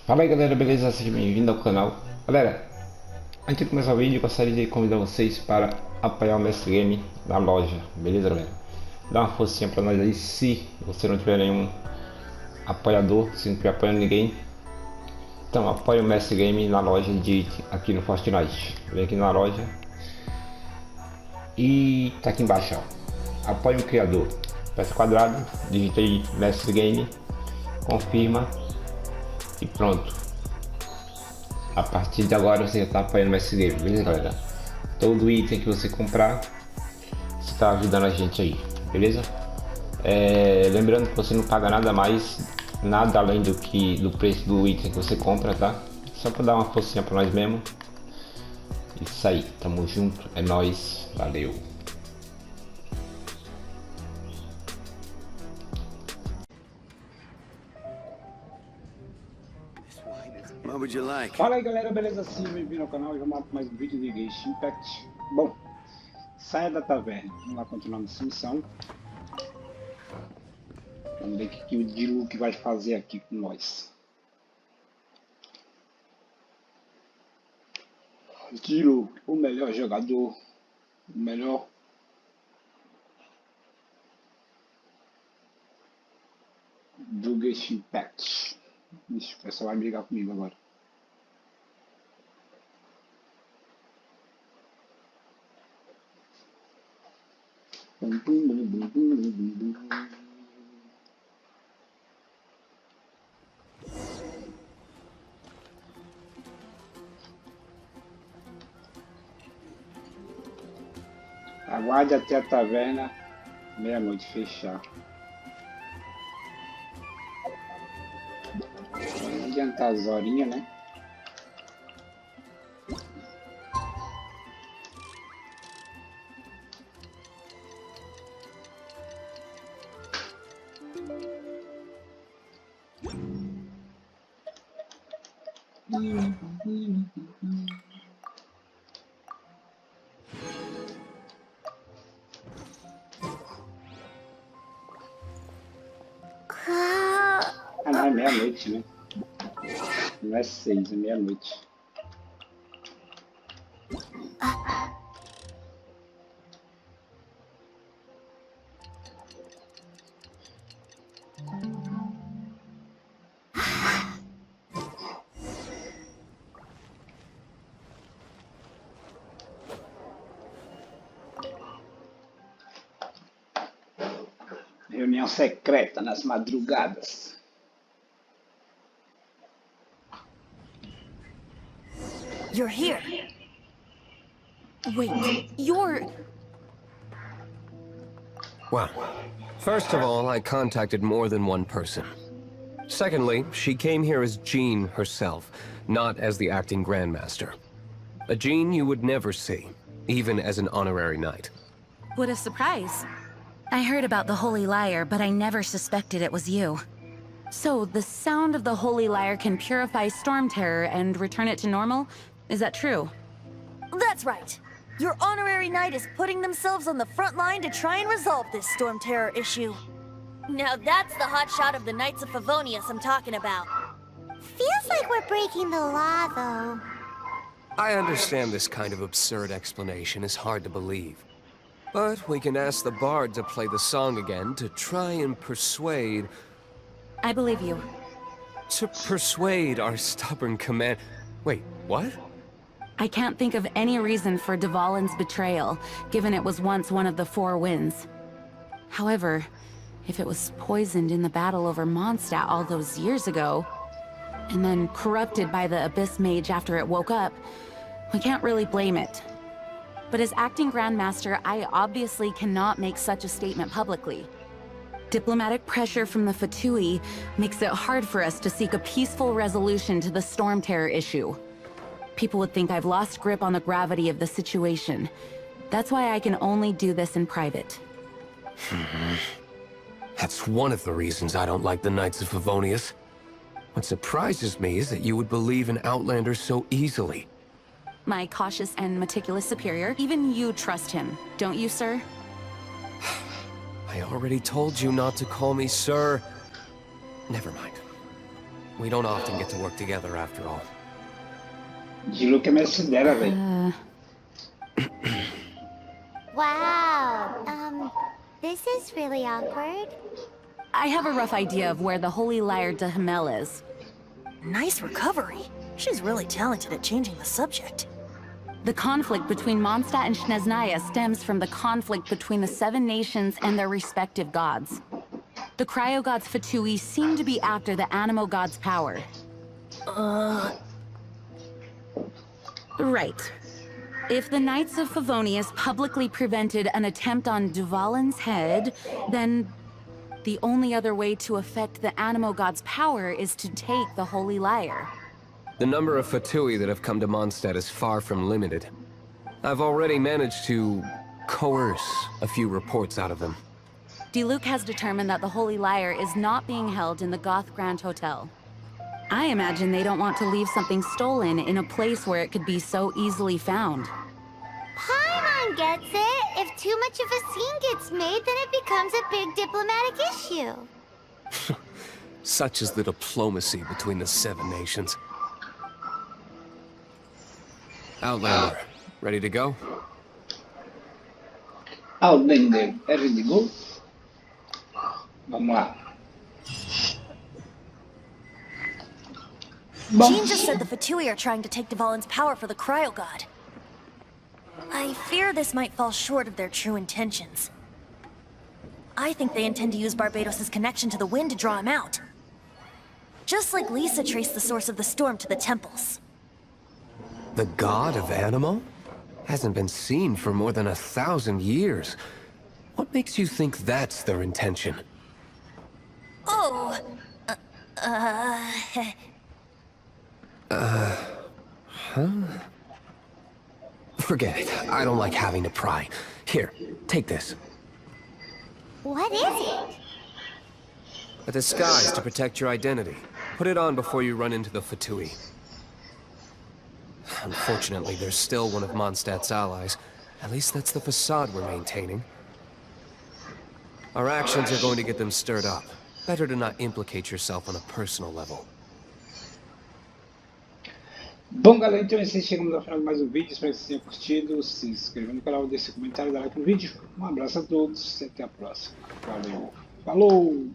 Fala aí galera, beleza? Seja bem-vindo ao canal. Galera, antes de começar o vídeo, gostaria de convidar vocês para apoiar o Mestre Game na loja, beleza galera? Dá uma forcinha pra nós aí, se você não tiver nenhum apoiador, se não estiver apoiando ninguém. Então apoia o Mestre Game na loja aqui no Fortnite. Vem aqui na loja e tá aqui embaixo, ó. Apoie o criador. Peça quadrado, digita aí Mestre Game, confirma. E pronto. A partir de agora você já está apoiando mais esse game, beleza galera? Todo item que você comprar, você está ajudando a gente aí, beleza? Lembrando que você não paga nada mais, nada além do preço do item que você compra, tá? Só para dar uma forcinha para nós mesmo. Isso aí, tamo junto, é nóis, valeu! What would you like? Fala aí galera, beleza? Sim, bem-vindo ao canal e vamos para mais um vídeo de Genshin Impact. Bom, saia da taverna, vamos lá continuar nessa missão. Vamos ver o que o Diluc vai fazer aqui com nós. Diluc, o melhor jogador, o melhor do Genshin Impact. Ixi, o pessoal vai brigar comigo agora. Aguarde até a taverna meia-noite fechar. Vamos adiantar as horinhas, né? Ah, não, é meia-noite, né? Não é 6, é meia-noite. Reunião secreta nas madrugadas. You're here. Wait, you're... Well, first of all, I contacted more than one person. Secondly, she came here as Jean herself, not as the acting Grandmaster. A Jean you would never see, even as an honorary knight. What a surprise. I heard about the Holy Lyre, but I never suspected it was you. So, the sound of the Holy Lyre can purify Storm Terror and return it to normal? Is that true? That's right. Your honorary knight is putting themselves on the front line to try and resolve this Storm Terror issue. Now that's the hotshot of the Knights of Favonius I'm talking about. Feels like we're breaking the law, though. I understand this kind of absurd explanation is hard to believe. But we can ask the bard to play the song again to try and persuade... I believe you. To persuade our stubborn command... Wait, what? I can't think of any reason for Dvalin's betrayal, given it was once one of the Four Winds. However, if it was poisoned in the battle over Mondstadt all those years ago, and then corrupted by the Abyss Mage after it woke up, we can't really blame it. But as acting Grandmaster, I obviously cannot make such a statement publicly. Diplomatic pressure from the Fatui makes it hard for us to seek a peaceful resolution to the Storm Terror issue. People would think I've lost grip on the gravity of the situation. That's why I can only do this in private. That's one of the reasons I don't like the Knights of Favonius. What surprises me is that you would believe in Outlanders so easily. My cautious and meticulous superior, even you trust him, don't you, sir? I already told you not to call me sir. Never mind. We don't often get to work together after all. Diluc é mestre dela, velho. Wow. This is really awkward. I have a rough idea of where the Holy Lyre de Himmel is. Nice recovery. She's really talented at changing the subject. The conflict between Mondstadt and Snezhnaya stems from the conflict between the 7 nations and their respective gods. The cryo-gods Fatui seem to be after the Animo god's power. Right. If the Knights of Favonius publicly prevented an attempt on Dvalin's head, then the only other way to affect the Animo god's power is to take the Holy Lyre. The number of Fatui that have come to Mondstadt is far from limited. I've already managed to coerce a few reports out of them. Diluc has determined that the Holy Lyre is not being held in the Goth Grand Hotel. I imagine they don't want to leave something stolen in a place where it could be so easily found. Paimon gets it. If too much of a scene gets made, then it becomes a big diplomatic issue. Such is the diplomacy between the 7 nations. Outlander, ready to go? Outlander, é ready to go? Vamos lá. Jean just said the Fatui are trying to take Dvalin's power for the Cryo God. I fear this might fall short of their true intentions. I think they intend to use Barbados' connection to the wind to draw him out. Just like Lisa traced the source of the storm to the temples. The god of Animo? Hasn't been seen for more than 1,000 years. What makes you think that's their intention? Oh, Forget it. I don't like having to pry. Here, take this. What is it? A disguise to protect your identity. Put it on before you run into the Fatui. Unfortunately, there's still one of Mondstadt's allies. At least that's the facade we're maintaining. Our actions are going to get them stirred up. Better to not implicate yourself on a personal level. Bom, galera, então assim chegamos ao final de mais um vídeo. Espero que vocês tenham curtido. Se inscreva no canal, deixe seu comentário, dá like no vídeo. Um abraço a todos e até a próxima. Valeu. Falou!